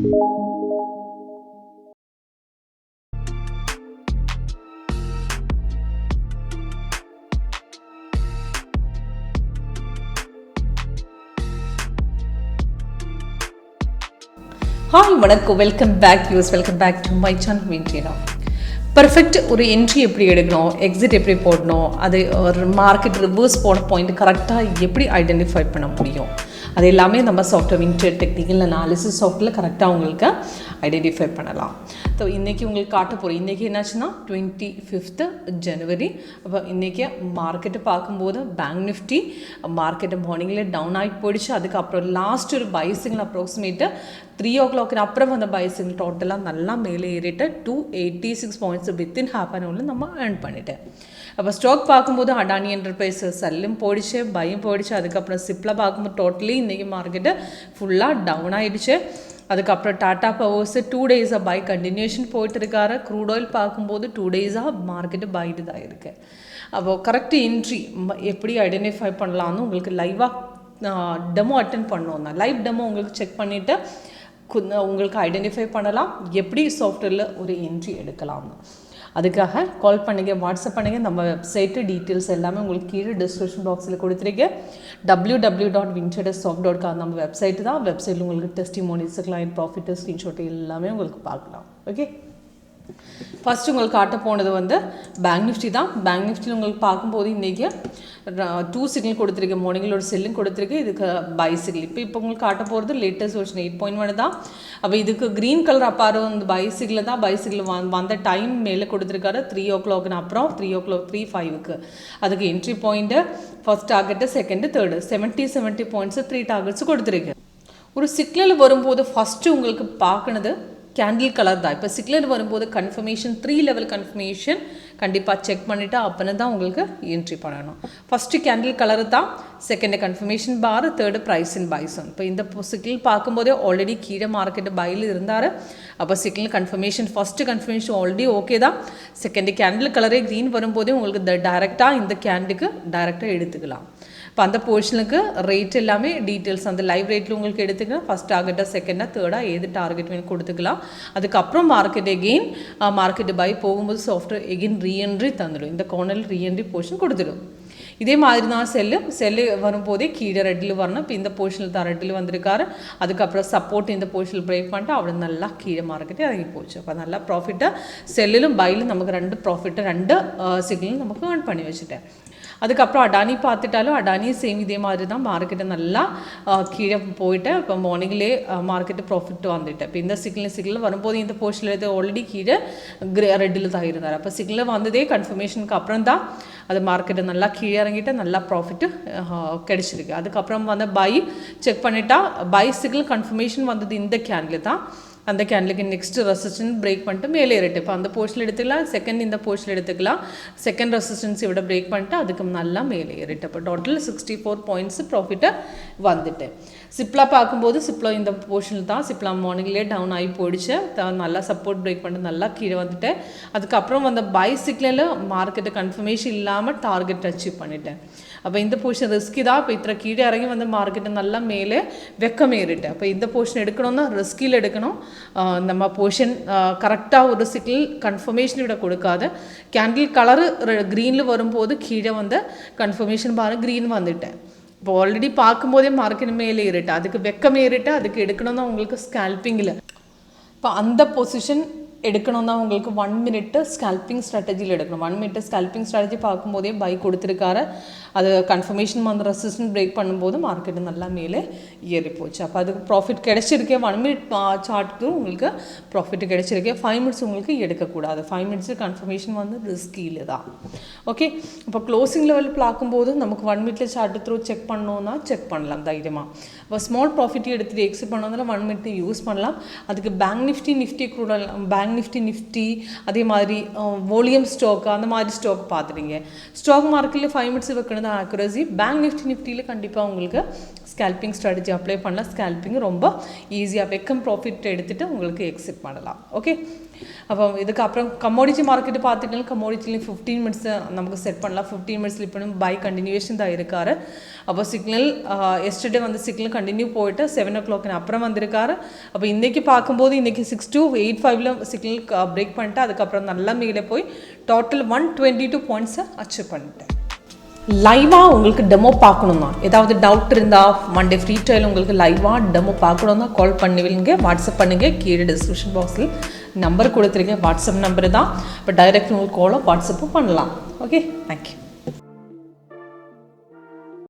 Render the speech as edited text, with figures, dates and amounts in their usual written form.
Hi, வணக்கம், welcome back yous, welcome back to my channel WinTrader. Perfect ஒரு entry எப்படி எடுக்கணும், எக்ஸிட் எப்படி போடணும், அது ஒரு மார்க்கெட் ரிவர்ஸ் போன பாயிண்ட் கரெக்டாக எப்படி ஐடென்டிஃபை பண்ண முடியும், அது எல்லாமே நம்ம சாஃப்ட்வேர் WinTrader டெக்னிக்கல் அனாலிசிஸ் சாஃப்ட்வேரில் கரெக்டாக உங்களுக்கு ஐடென்டிஃபை பண்ணலாம். ஸோ இன்றைக்கி உங்களுக்கு காட்ட போகிறோம். இன்றைக்கி என்னாச்சுன்னா 25th January. அப்போ இன்றைக்கி மார்க்கெட்டு பார்க்கும்போது பேங்க் நிஃப்டி மார்க்கெட்டு மார்னிங்கில் டவுன் ஆகிட்டு போயிடுச்சு. அதுக்கப்புறம் லாஸ்ட் ஒரு பை சிக்னல் அப்ராக்சிமேட்டு 3 o'clock அப்புறம் அந்த பை சிக்னல் டோட்டலாக நல்லா மேலே ஏறிட்டு 286 points வித்தின் ஹாஃப் அன் ஹவரில் நம்ம ஏர்ன் பண்ணிட்டேன். அப்போ ஸ்டாக் பார்க்கும்போது அடானி என்டர்பிரைஸஸ் செல்லும் போயிடுச்சு, பையும் போயிடுச்சு. அதுக்கப்புறம் சிப்பில் பார்க்கும்போது டோட்டலி இன்றைக்கி மார்க்கெட்டு ஃபுல்லாக டவுன் ஆகிடுச்சு. அதுக்கப்புறம் Tata powers 2 days by continuation போயிட்டு இருக்காரு. க்ரூட் ஆயில் பார்க்கும்போது 2 days மார்க்கெட்டு பைட்டு தான் இருக்குது. அப்போது கரெக்ட் என்ட்ரி எப்படி ஐடென்டிஃபை பண்ணலான்னு உங்களுக்கு லைவாக டெமோ அட்டென்ட் பண்ணோன்னா லைவ் டெமோ உங்களுக்கு செக் பண்ணிவிட்டு உங்களுக்கு ஐடென்டிஃபை பண்ணலாம் எப்படி சாஃப்ட்வேரில் ஒரு என்ட்ரி எடுக்கலாம்னு. அதுக்காக கால் பண்ணுங்கள், வாட்ஸ்அப் பண்ணுங்கள். நம்ம வெப்சைட்டு டீட்டெயில்ஸ் எல்லாமே உங்களுக்கு கீழே டிஸ்கிரிப்ஷன் பாக்ஸில் கொடுத்துருக்கேன். www.wintradersoft.com நம்ம வெப்சைட்டு தான். வெப்சைட்டில் உங்களுக்கு டெஸ்டிமோனிஸ், கிளைண்ட் ப்ராஃபிட்டு, ஸ்க்ரீன்ஷாட்டு எல்லாமே உங்களுக்கு பார்க்கலாம். ஓகே, ஃபஸ்ட்டு உங்களுக்கு காட்ட போனது பேங்க் நிஃப்டி தான். பேங்க் நிஃப்டியில் உங்களுக்கு பார்க்கும்போது இன்றைக்கி 2 சிக்னல் கொடுத்துருக்கு. மார்னிங்கில் ஒரு செல்லும் கொடுத்துருக்கு, இதுக்கு பை சிக்னல். இப்போ உங்களுக்கு காட்ட போகிறது லேட்டஸ்ட் வெர்ஷன் 8.1 தான். அப்போ இதுக்கு க்ரீன் கலர் அப்பாரோ இந்த பை சிக்னல் தான். பை சிக்னல் வந்த டைம் மேலே கொடுத்துருக்காரு 3 o'clock அப்புறம் 3:05 அதுக்கு entry point first target, second, third 70 points 3 targets கொடுத்துருக்கு. ஒரு சிக்னல் வரும்போது ஃபஸ்ட்டு உங்களுக்கு பார்க்கணுது கேண்டில் கலர் தான். இப்போ சிக்னல் வரும்போது கன்ஃபர்மேஷன் 3 level கன்ஃபர்மேஷன் கண்டிப்பாக செக் பண்ணிவிட்டு அப்போன்னு தான் உங்களுக்கு என்ட்ரி பண்ணணும். ஃபஸ்ட்டு கேண்டில் கலர் தான், செகண்டு கன்ஃபர்மேஷன் பார், தேர்டு ப்ரைஸ் இன் பைசன். இப்போ இந்த சிக்னல் பார்க்கும்போதே ஆல்ரெடி கீழே மார்க்கெட்டு பையில் இருந்தார். அப்போ signal confirmation first confirmation already okay தான். செகண்டு கேண்டில் கலரே க்ரீன் வரும்போதே உங்களுக்கு டைரெக்டாக இந்த கேண்டுக்கு டைரெக்டாக எடுத்துக்கலாம். இப்போ அந்த போர்ஷனுக்கு ரேட் எல்லாமே டீட்டெயில்ஸ் அந்த லைவ் ரேட்டில் உங்களுக்கு எடுத்துக்கலாம். ஃபஸ்ட் டார்கெட்டாக, செகண்டாக, தேர்டாக ஏது டார்கெட் வேணும் கொடுத்துக்கலாம். அதுக்கப்புறம் மார்க்கெட் எகெயின் மார்க்கெட்டு பை போகும்போது சாஃப்ட்வேர் எகெயின் ரீஎன்ட்ரி தந்துடும். இந்த கார்னரில் ரீஎன்ட்ரி போர்ஷன் கொடுத்துடும். இதே மாதிரி தான் செல்லு வரும்போதே கீழே ரெட்டில் வரணும். இப்போ இந்த போர்ஷனில் தான் ரெட்டில் வந்திருக்காரு. அதுக்கப்புறம் சப்போர்ட் இந்த போர்ஷனில் பிரேக் பண்ணிட்டு அவ்வளோ நல்லா கீழே மார்க்கெட்டே இறங்கி போச்சு. அப்போ நல்லா ப்ராஃபிட்டாக செல்லிலும் பையிலும் நமக்கு 2 ப்ராஃபிட்டு 2 சிக்னலும் நமக்கு ஏர்ன் பண்ணி வச்சுட்டேன். அதுக்கப்புறம் அடானி பார்த்துட்டாலும் அடானியும் சேம் இதே மாதிரி தான் மார்க்கெட்டை நல்லா கீழே போயிட்டேன். இப்போ மார்னிங்லே மார்க்கெட்டு ப்ராஃபிட் வந்துட்டேன். இப்போ இந்த சிக்னல் வரும்போது இந்த போர்ஷனில் எடுத்து ஆல்ரெடி கீழே ரெட்டில் தான் இருந்தார். அப்போ சிக்னல் வந்ததே கன்ஃபர்மேஷனுக்கு அப்புறம் தான் அது மார்க்கெட்டு நல்லா கீழே இறங்கிட்டு நல்லா ப்ராஃபிட்டு கிடச்சிருக்கு. அதுக்கப்புறம் பை செக் பண்ணிட்டா பை சிக்னல் கன்ஃபர்மேஷன் வந்தது இந்த கேண்டில் தான். அந்த கேண்டிலுக்கு நெக்ஸ்ட் ரெசிஸ்டன்ஸ் பிரேக் பண்ணிட்டு மேலே ஏறிட்டு இப்போ அந்த போர்ஷனில் எடுத்துக்கலாம். செகண்ட் இந்த போர்ஷனில் எடுத்துக்கலாம். செகண்ட் ரெசிஸ்டன்ஸ் இவிட பிரேக் பண்ணிட்டு அதுக்கு நல்லா மேலே ஏறிட்டு இப்போ டோட்டல் 64 points ப்ராஃபிட்டை வந்துட்டு. சிப்லா பார்க்கும்போது சிப்லா இந்த போர்ஷனில் தான். சிப்லா மார்னிங்லேயே டவுன் ஆகி போயிடுச்சு. நல்லா சப்போர்ட் பிரேக் பண்ணிட்டு நல்லா கீழே வந்துட்டு அதுக்கப்புறம் பை சிக்னலில் மார்க்கெட்டு கன்ஃபர்மேஷன் இல்லாமல் டார்கெட் அச்சீவ் பண்ணிட்டேன். அப்போ இந்த போர்ஷன் ரிஸ்கி தான். இப்போ இத்தனை கீழே இறங்கி மார்க்கெட்டு நல்லா மேலே வெக்கம் ஏறிட்டு அப்போ இந்த போர்ஷன் எடுக்கணும்னா ரிஸ்கில் எடுக்கணும். நம்ம போர்ஷன் கரெக்டாக ஒரு சிக்னல் கன்ஃபர்மேஷன் விட கொடுக்காது. கேண்டில் கலரு க்ரீனில் வரும்போது கீழே கன்ஃபர்மேஷன் பாருங்கள் க்ரீன் வந்துட்டேன். இப்போ ஆல்ரெடி பார்க்கும்போதே மார்க்கெட் மேலே ஏறிட்டு அதுக்கு வெக்கம் ஏறிட்டு அதுக்கு எடுக்கணும்னா உங்களுக்கு ஸ்கேல்பிங்கில் இப்போ அந்த பொசிஷன் எடுக்கணும்னா உங்களுக்கு 1 minute ஸ்கேல்பிங் ஸ்ட்ராட்டஜியில் எடுக்கணும். 1 minute ஸ்கேல்பிங் ஸ்ட்ராட்டஜி பார்க்கும்போதே பை கொடுத்துருக்காரு. அது கன்ஃபர்மேஷன் ரெசிஸ்டன்ஸ் பிரேக் பண்ணும்போது மார்க்கெட்டு நல்லா மேலே ஏறி போச்சு. அப்போ அதுக்கு ப்ராஃபிட் கிடைச்சிருக்கேன். 1 minute சார்ட்டுக்கு உங்களுக்கு ப்ராஃபிட் கிடைச்சிருக்கேன். 5 minutes உங்களுக்கு எடுக்கக்கூடாது. 5 minutes கன்ஃபர்மேஷன் ரிஸ்கியில் தான். ஓகே, இப்போ க்ளோசிங் லெவல் பார்க்கும்போது நமக்கு 1 minute சார்ட்டு த்ரூ செக் பண்ணோன்னா செக் பண்ணலாம் தைரியமாக. இப்போ ஸ்மால் ப்ராஃபிட் எடுத்துகிட்டு எக்ஸிட் பண்ணோம்னா 1 minute யூஸ் பண்ணலாம். அதுக்கு பேங்க் நிஃப்டி கூட பேங்க் நிஃப்டி அதே மாதிரி வால்யூம் ஸ்டாக் அந்த மாதிரி ஸ்டாக் பார்த்துட்டீங்க. ஸ்டாக் மார்க்கெட்டில் 5 minutes வைக்கணும் தான் ஆக்குரசி. பேங்க் நிஃப்டியில் கண்டிப்பாக உங்களுக்கு ஸ்கேல்பிங் ஸ்ட்ராட்டஜி அப்ளை பண்ணலாம். ஸ்கேல்பிங் ரொம்ப ஈஸியாக வெக்கம் ப்ராஃபிட் எடுத்துகிட்டு உங்களுக்கு எக்ஸிட் பண்ணலாம். ஓகே, அப்போ இதுக்கப்புறம் கமோடிட்டி மார்க்கெட்டு பார்த்துக்கிட்டாலும் கமோடிட்டிலையும் 15 மினிட்ஸ் நமக்கு செட் பண்ணலாம். 15 மினிட்ஸில் இப்போ பை கண்டினியூவேஷன் தான் இருக்காரு. அப்போ சிக்னல் எஸ்டர்டே வந்து சிக்னல் கண்டினியூ போயிட்டு 7 o'clock அப்புறம் வந்திருக்காரு. அப்போ இன்றைக்கி பார்க்கும்போது இன்றைக்கி 6285 சிக்னல் பிரேக் பண்ணிட்டு அதுக்கப்புறம் நல்லா மேலே போய் டோட்டல் 122 பாயிண்ட்ஸை அச்சீவ் பண்ணிட்டேன். லைவாக உங்களுக்கு டெமோ பார்க்கணுமா, ஏதாவது டவுட் இருந்தால் மண்டே ஃப்ரீ ட்ரையல் உங்களுக்கு லைவாக டெமோ பார்க்கணுன்னா கால் பண்ணுவீங்க, வாட்ஸ்அப் பண்ணுங்கள். கீழே டிஸ்கிரிப்ஷன் பாக்ஸில் நம்பர் கொடுத்துருக்கேன், வாட்ஸ்அப் நம்பர் தான். இப்போ டைரெக்ட் உங்களுக்கு காலோ வாட்ஸ்அப்பும் பண்ணலாம். Okay, thank you.